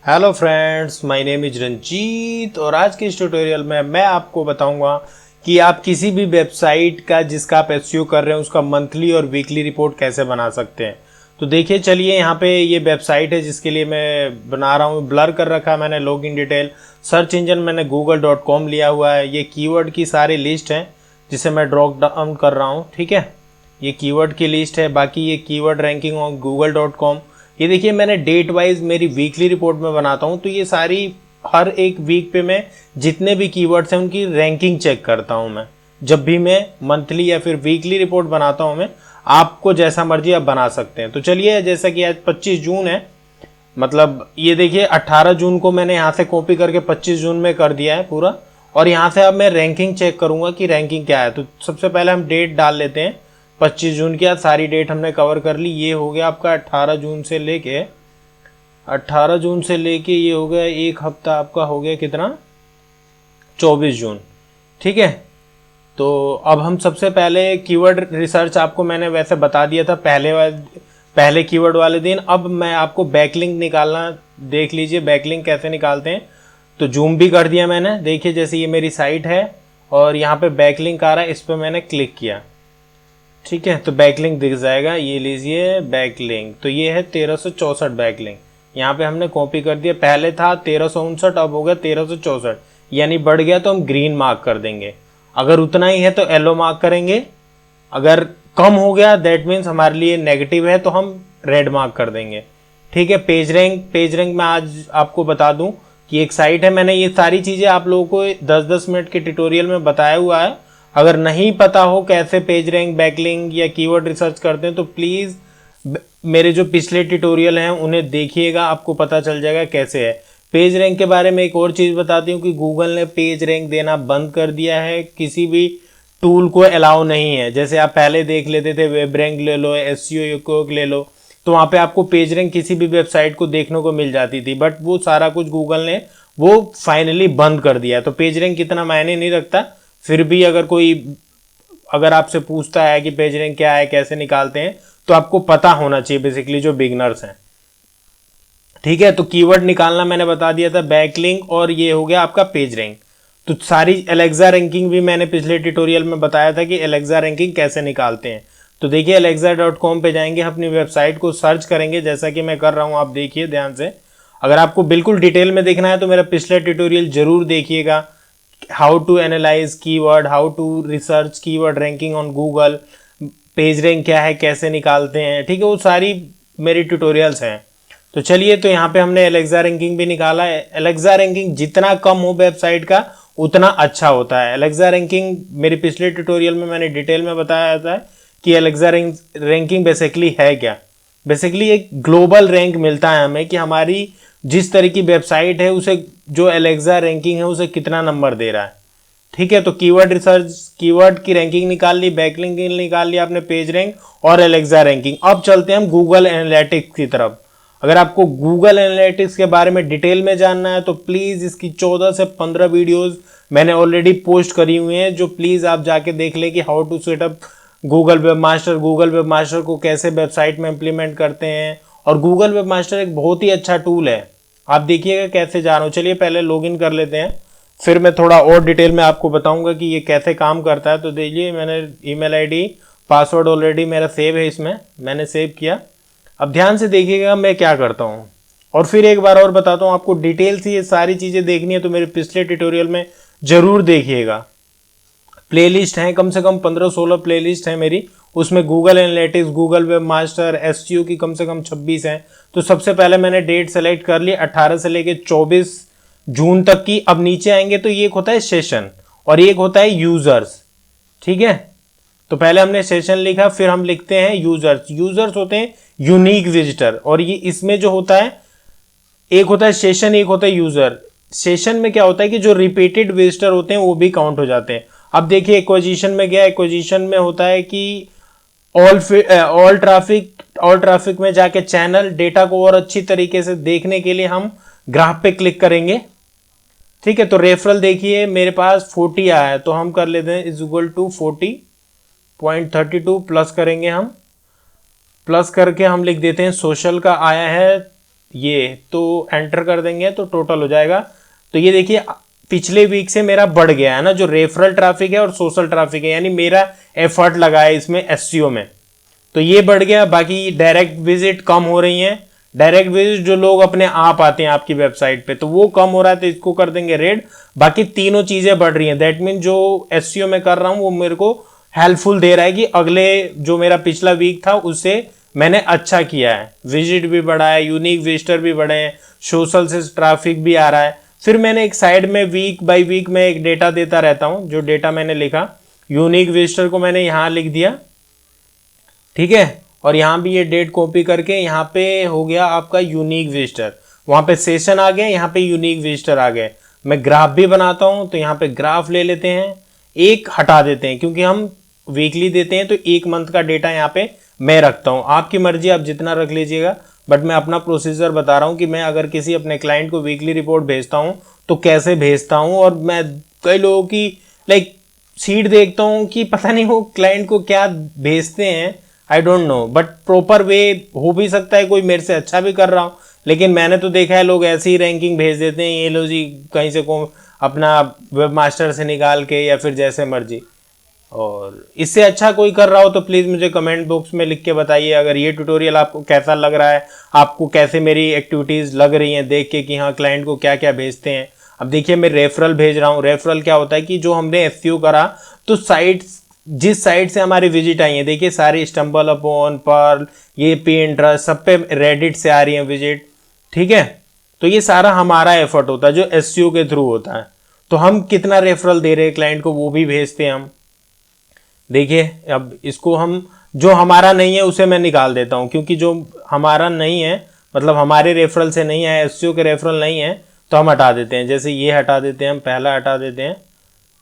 Hello friends, my name is Ranjeet और आज के इस ट्यूटोरियल में मैं आपको बताऊंगा कि आप किसी भी वेबसाइट का जिसका आप एसईओ कर रहे हैं उसका मंथली और वीकली रिपोर्ट कैसे बना सकते हैं। तो देखिए, चलिए यहाँ पे ये वेबसाइट है जिसके लिए मैं बना रहा हूँ। ब्लर कर रखा है मैंने लॉगिन डिटेल। सर्च इंजन मैंने google.com लिया हुआ है। ये कीवर्ड की सारी लिस्ट है जिसे मैं ड्रॉप डाउन कर रहा हूँ। ठीक है, ये कीवर्ड की लिस्ट है। बाकी ये कीवर्ड रैंकिंग ऑन google.com। ये देखिए, मैंने डेट वाइज मेरी वीकली रिपोर्ट में बनाता हूँ, तो ये सारी हर एक वीक पे मैं जितने भी कीवर्ड्स हैं उनकी रैंकिंग चेक करता हूँ। मैं जब भी मैं मंथली या फिर वीकली रिपोर्ट बनाता हूँ, मैं आपको जैसा मर्जी आप बना सकते हैं। तो चलिए, जैसा कि आज 25 जून है, मतलब ये देखिए 18 जून को मैंने यहाँ से कॉपी करके 25 जून में कर दिया है पूरा। और यहाँ से अब मैं रैंकिंग चेक करूंगा कि रैंकिंग क्या है। तो सबसे पहले हम डेट डाल लेते हैं। 25 जून की आज सारी डेट हमने कवर कर ली। ये हो गया आपका 18 जून से लेके ये हो गया एक हफ्ता आपका हो गया कितना, 24 जून। ठीक है, तो अब हम सबसे पहले कीवर्ड रिसर्च आपको मैंने वैसे बता दिया था पहले कीवर्ड वाले दिन। अब मैं आपको बैकलिंक निकालना देख लीजिए, बैकलिंक कैसे निकालते हैं। तो जूम भी कर दिया मैंने। देखिए, जैसे ये मेरी साइट है और यहाँ पे बैकलिंक आ रहा है, इस पर मैंने क्लिक किया। ठीक है, तो बैकलिंक दिख जाएगा। ये लीजिए बैकलिंक, तो ये है 1364 बैकलिंक। यहाँ पे हमने कॉपी कर दिया। पहले था 1359, अब हो गया 1364, यानी बढ़ गया। तो हम ग्रीन मार्क कर देंगे। अगर उतना ही है तो येलो मार्क करेंगे। अगर कम हो गया दैट मीन्स हमारे लिए नेगेटिव है, तो हम रेड मार्क कर देंगे। ठीक है, पेज रैंक मैं आज आपको बता दूं कि एक साइट है। मैंने ये सारी चीजें आप लोगों को 10-10 मिनट के ट्यूटोरियल में बताया हुआ है। अगर नहीं पता हो कैसे पेज रैंक, बैकलिंक या कीवर्ड रिसर्च करते हैं, तो प्लीज मेरे जो पिछले ट्यूटोरियल हैं उन्हें देखिएगा, आपको पता चल जाएगा कैसे है। पेज रैंक के बारे में एक और चीज बताती हूँ कि गूगल ने पेज रैंक देना बंद कर दिया है। किसी भी टूल को अलाउ नहीं है। जैसे आप पहले देख लेते थे, वेब रैंक ले लो, एसईओ ले लो, तो वहां पे आपको पेज रैंक किसी भी वेबसाइट को देखने को मिल जाती थी। बट वो सारा कुछ गूगल ने वो फाइनली बंद कर दिया है। तो पेज रैंक कितना मायने नहीं रखता। फिर भी अगर आपसे पूछता है कि पेज रैंक क्या है, कैसे निकालते हैं, तो आपको पता होना चाहिए बेसिकली, जो बिगनर्स हैं। ठीक है, तो कीवर्ड निकालना मैंने बता दिया था, बैकलिंक, और ये हो गया आपका पेज रैंक। तो सारी एलेक्सा रैंकिंग भी मैंने पिछले ट्यूटोरियल में बताया था कि एलेक्सा रैंकिंग कैसे निकालते हैं। तो देखिए, alexa.com पे जाएंगे, अपनी वेबसाइट को सर्च करेंगे जैसा कि मैं कर रहा हूं। आप देखिए ध्यान से। अगर आपको बिल्कुल डिटेल में देखना है तो मेरा पिछला ट्यूटोरियल जरूर देखिएगा। How to analyse keyword, how to research keyword ranking on Google, page rank क्या है, कैसे निकालते हैं। ठीक है, वो सारी मेरी ट्यूटोरियल्स हैं। तो चलिए, तो यहाँ पे हमने एलेक्सा रैंकिंग भी निकाला है। एलेक्सा रैंकिंग जितना कम हो वेबसाइट का उतना अच्छा होता है। एलेक्सा रैंकिंग मेरे पिछले ट्यूटोरियल में मैंने डिटेल में बताया था कि एलेक्सा रैंकिंग बेसिकली है क्या। बेसिकली एक ग्लोबल रैंक मिलता है हमें कि हमारी जिस तरह की वेबसाइट है उसे जो एलेक्सा रैंकिंग है उसे कितना नंबर दे रहा है। ठीक है, तो कीवर्ड रिसर्च, कीवर्ड की रैंकिंग निकाल ली, बैकलिंक निकाल लिया आपने, पेज रैंक और एलेक्सा रैंकिंग। अब चलते हैं हम गूगल एनालिटिक्स की तरफ। अगर आपको गूगल एनालिटिक्स के बारे में डिटेल में जानना है तो प्लीज इसकी 14 से 15 वीडियोस मैंने ऑलरेडी पोस्ट करी हुई हैं, जो प्लीज आप जाके देख लें कि how to setup Google web master को कैसे वेबसाइट में इंप्लीमेंट करते हैं। और गूगल वेब मास्टर एक बहुत ही अच्छा टूल है, आप देखिएगा कैसे जा रहा हूँ। चलिए पहले लॉगिन कर लेते हैं, फिर मैं थोड़ा और डिटेल में आपको बताऊंगा कि ये कैसे काम करता है। तो देखिए, मैंने ईमेल आईडी, पासवर्ड ऑलरेडी मेरा सेव है, इसमें मैंने सेव किया। अब ध्यान से देखिएगा मैं क्या करता हूँ, और फिर एक बार और बताता हूँ आपको। डिटेल से ये सारी चीजें देखनी है तो मेरे पिछले ट्यूटोरियल में जरूर देखिएगा। प्लेलिस्ट है, कम से कम 15-16 प्लेलिस्ट है मेरी। उसमें Google analytics, Google web master, SEO की कम से कम 26 है। तो सबसे पहले मैंने डेट सेलेक्ट कर ली 18 से लेके 24 जून तक की। अब नीचे आएंगे तो ये एक होता है सेशन और एक होता है यूजर्स। ठीक है, तो पहले हमने सेशन लिखा, फिर हम लिखते हैं यूजर्स। यूजर्स होते हैं यूनिक विजिटर, और ये इसमें जो होता है, एक होता है सेशन, एक होता है यूजर। सेशन में क्या होता है कि जो रिपीटेड विजिटर होते हैं वो भी काउंट हो जाते हैं। अब देखिए एक्विजिशन में गया, एक्विजिशन में होता है कि ऑल ट्रैफिक में जाके चैनल डेटा को और अच्छी तरीके से देखने के लिए हम ग्राफ पे क्लिक करेंगे। ठीक है, तो रेफरल देखिए मेरे पास 40 आया है, तो हम कर लेते हैं इज इक्वल टू 40.32 प्लस करेंगे हम, प्लस करके हम लिख देते हैं सोशल का आया है ये तो एंटर कर देंगे तो टोटल हो जाएगा। तो ये देखिए पिछले वीक से मेरा बढ़ गया है ना, जो रेफरल ट्रैफिक है और सोशल ट्रैफिक है, यानी मेरा एफर्ट लगा है इसमें एसईओ में, तो ये बढ़ गया। बाकी डायरेक्ट विजिट कम हो रही है, डायरेक्ट विजिट जो लोग अपने आप आते हैं आपकी वेबसाइट पे, तो वो कम हो रहा है, तो इसको कर देंगे रेड। बाकी तीनों चीजें बढ़ रही हैं, दैट मीन जो एसईओ में कर रहा हूं वो मेरे को हेल्पफुल दे रहा है कि अगले जो मेरा पिछला वीक था उससे मैंने अच्छा किया है, विजिट भी बढ़ा है, यूनिक विजिटर भी बढ़े हैं, सोशल से ट्रैफिक भी आ रहा है। फिर मैंने एक साइड में वीक बाय वीक में एक डेटा देता रहता हूं, जो डेटा मैंने लिखा यूनिक विजिटर को मैंने यहां लिख दिया, ठीक है, और यहां भी ये डेट कॉपी करके यहां पे हो गया आपका यूनिक विजिटर, वहां पे सेशन आ गया, यहां पे यूनिक विजिटर आ गए। मैं ग्राफ भी बनाता हूं, तो यहां पे ग्राफ ले लेते हैं, एक हटा देते हैं क्योंकि हम वीकली देते हैं, तो एक मंथ का डेटा यहाँ पे मैं रखता हूँ, आपकी मर्जी आप जितना रख लीजिएगा, बट मैं अपना प्रोसीजर बता रहा हूँ कि मैं अगर किसी अपने क्लाइंट को वीकली रिपोर्ट भेजता हूँ तो कैसे भेजता हूँ। और मैं कई लोगों की लाइक सीट देखता हूँ कि पता नहीं वो क्लाइंट को क्या भेजते हैं, I don't know, but proper way हो भी सकता है कोई मेरे से अच्छा भी कर रहा हूँ, लेकिन मैंने तो देखा है लोग ऐसी ही रैंकिंग भेज देते हैं, ये लो जी कहीं से को अपना वेब मास्टर से निकाल के या फिर जैसे मर्जी। और इससे अच्छा कोई कर रहा हो तो प्लीज़ मुझे कमेंट बॉक्स में लिख के बताइए। अगर ये ट्यूटोरियल आपको कैसा लग रहा है, आपको कैसे मेरी एक्टिविटीज़ लग रही हैं देख के कि हाँ क्लाइंट को क्या क्या भेजते हैं। अब देखिए मैं रेफरल भेज रहा हूँ, रेफरल क्या होता है कि जो हमने एसईओ करा तो साइट जिस साइट से हमारी विजिट आई है, देखिए सारी स्टम्बल अपॉन, पर्ल, ये पिंटरेस्ट, सब पे रेडिट से आ रही है विजिट, ठीक है। तो ये सारा हमारा एफर्ट होता है जो एसईओ के थ्रू होता है। तो हम कितना रेफरल दे रहे हैं क्लाइंट को वो भी भेजते हैं हम। देखिए अब इसको हम जो हमारा नहीं है उसे मैं निकाल देता हूं, क्योंकि जो हमारा नहीं है मतलब हमारे रेफरल से नहीं है, एसईओ के रेफरल नहीं है, तो हम हटा देते हैं। जैसे ये हटा देते हैं, हम पहला हटा देते हैं,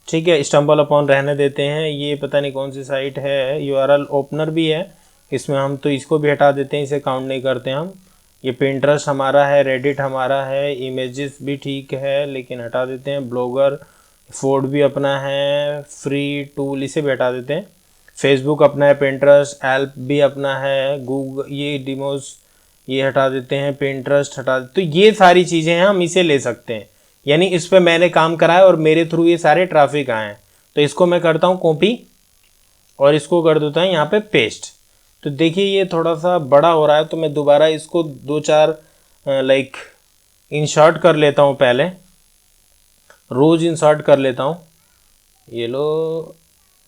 ठीक है, स्टम्बल अपॉन रहने देते हैं, ये पता नहीं कौन सी साइट है, यूआरएल ओपनर भी है इसमें, हम तो इसको भी हटा देते हैं, इसे काउंट नहीं करते हम। ये पिंटरेस्ट हमारा है, रेडिट हमारा है, इमेजेस भी ठीक है लेकिन हटा देते हैं, ब्लॉगर फोर्ड भी अपना है, फ्री टूल इसे भी हटा देते हैं, फेसबुक अपना है, पिंटरेस्ट एल्प भी अपना है, गूगल ये डिमोस ये हटा देते हैं, पिंटरेस्ट हटा देते। तो ये सारी चीज़ें हैं, हम इसे ले सकते हैं, यानी इस पे मैंने काम करा है और मेरे थ्रू ये सारे ट्रैफिक आए हैं। तो इसको मैं करता हूँ कॉपी और इसको कर देता हूँ यहाँ पे पेस्ट। तो देखिए ये थोड़ा सा बड़ा हो रहा है, तो मैं दोबारा इसको 2-4 लाइक इंसर्ट कर लेता हूँ, पहले रोज इंसर्ट कर लेता हूँ। ये लो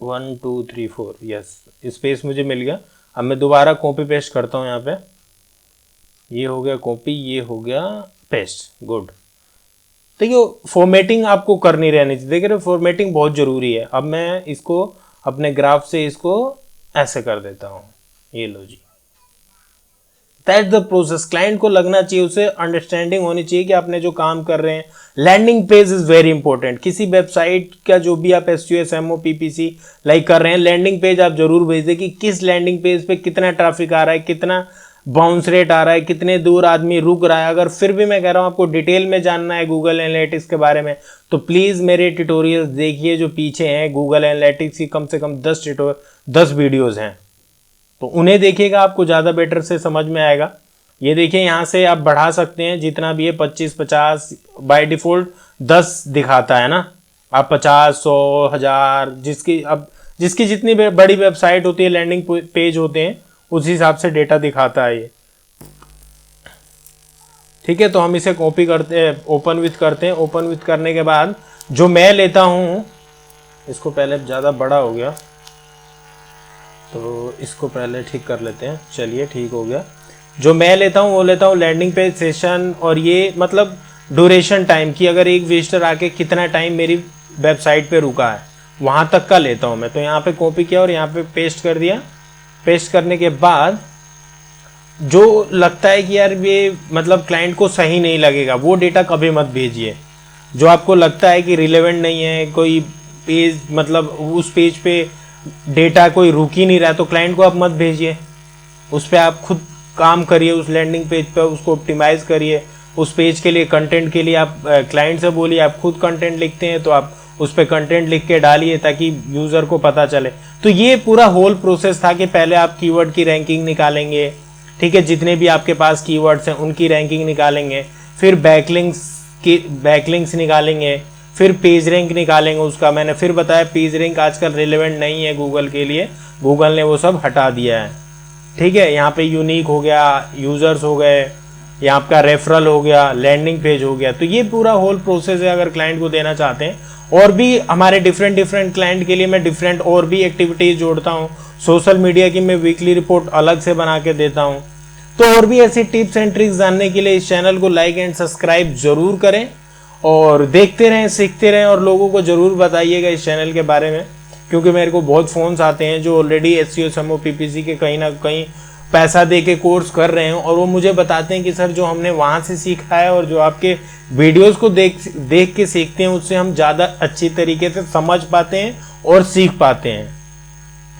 1 2 3 4, यस स्पेस मुझे मिल गया। अब मैं दोबारा कॉपी पेस्ट करता हूँ यहाँ पे, ये हो गया कॉपी, ये हो गया पेस्ट, गुड। देखिए फॉर्मेटिंग आपको करनी रहनी चाहिए, देखिए फॉर्मेटिंग बहुत ज़रूरी है। अब मैं इसको अपने ग्राफ से इसको ऐसे कर देता हूँ, ये लो जी, दैट्स द प्रोसेस। क्लाइंट को लगना चाहिए, उसे अंडरस्टैंडिंग होनी चाहिए कि आपने जो काम कर रहे हैं। Landing page is very important. किसी वेबसाइट का जो भी आप एसईओ, एसएमओ, पीपीसी लाइक कर रहे हैं, लैंडिंग पेज आप जरूर भेज दें कि किस लैंडिंग पेज पे कितना ट्रैफिक आ रहा है, कितना बाउंस रेट आ रहा है, कितने दूर आदमी रुक रहा है। अगर फिर भी मैं कह रहा हूँ आपको डिटेल में जानना है गूगल एनालिटिक्स के बारे में, तो प्लीज़ मेरे ट्यूटोरियल्स देखिए जो पीछे हैं। गूगल एनालिटिक्स की कम से कम 10 वीडियोज़ हैं, तो उन्हें देखिएगा, आपको ज़्यादा बेटर से समझ में आएगा। ये देखिए यहाँ से आप बढ़ा सकते हैं जितना भी है, 25, 50, बाय डिफ़ॉल्ट 10 दिखाता है ना। आप 50, 100, 1000 जिसकी जितनी बड़ी वेबसाइट होती है, लैंडिंग पेज होते हैं, उस हिसाब से डेटा दिखाता है ये, ठीक है। तो हम इसे कॉपी करते हैं, ओपन विथ करते हैं। ओपन विथ करने के बाद जो मैं लेता हूँ, इसको पहले ज़्यादा बड़ा हो गया तो इसको पहले ठीक कर लेते हैं, चलिए ठीक हो गया। जो मैं लेता हूँ वो लेता हूँ लैंडिंग पेज सेशन, और ये मतलब ड्यूरेशन टाइम की, अगर एक विजिटर आके कितना टाइम मेरी वेबसाइट पे रुका है वहाँ तक का लेता हूँ मैं। तो यहाँ पे कॉपी किया और यहाँ पे पेस्ट कर दिया। पेस्ट करने के बाद जो लगता है कि यार ये मतलब क्लाइंट को सही नहीं लगेगा, वो डेटा कभी मत भेजिए। जो आपको लगता है कि रिलेवेंट नहीं है, कोई पेज मतलब उस पेज पे डेटा कोई रुक ही नहीं रहा, तो क्लाइंट को आप मत भेजिए। उस पर आप खुद काम करिए, उस लैंडिंग पेज पर उसको ऑप्टिमाइज करिए। उस पेज के लिए कंटेंट के लिए आप क्लाइंट से बोलिए, आप खुद कंटेंट लिखते हैं तो आप उस पर कंटेंट लिख के डालिए ताकि यूज़र को पता चले। तो ये पूरा होल प्रोसेस था कि पहले आप कीवर्ड की रैंकिंग निकालेंगे, ठीक है, जितने भी आपके पास कीवर्ड्स हैं उनकी रैंकिंग निकालेंगे, फिर बैकलिंक्स निकालेंगे, फिर पेज रैंक निकालेंगे उसका। मैंने फिर बताया पेज रैंक आजकल रिलेवेंट नहीं है गूगल के लिए, गूगल ने वो सब हटा दिया है। ठीक है, यहाँ पे यूनिक हो गया, यूजर्स हो गए, यहाँ आपका रेफरल हो गया, लैंडिंग पेज हो गया। तो ये पूरा होल प्रोसेस है अगर क्लाइंट को देना चाहते हैं। और भी हमारे डिफरेंट क्लाइंट के लिए मैं डिफरेंट और भी एक्टिविटीज जोड़ता हूँ। सोशल मीडिया की मैं वीकली रिपोर्ट अलग से बना के देता हूँ। तो और भी ऐसी टिप्स एंड ट्रिक्स जानने के लिए इस चैनल को लाइक एंड सब्सक्राइब जरूर करें और देखते रहें, सीखते रहें और लोगों को जरूर बताइएगा इस चैनल के बारे में, क्योंकि मेरे को बहुत फोन्स आते हैं जो ऑलरेडी SEO SEMO PPC के कहीं ना कहीं पैसा दे के कोर्स कर रहे हैं और वो मुझे बताते हैं कि सर जो हमने वहाँ से सीखा है और जो आपके वीडियोस को देख के सीखते हैं उससे हम ज़्यादा अच्छी तरीके से समझ पाते हैं और सीख पाते हैं।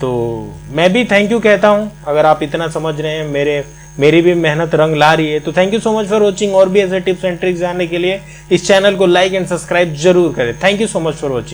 तो मैं भी थैंक यू कहता हूँ अगर आप इतना समझ रहे हैं, मेरी भी मेहनत रंग ला रही है। तो thank you so much for watching. और भी ऐसे टिप्स एंड ट्रिक्स जानने के लिए इस चैनल को लाइक एंड सब्सक्राइब जरूर करें। Thank you so much for watching.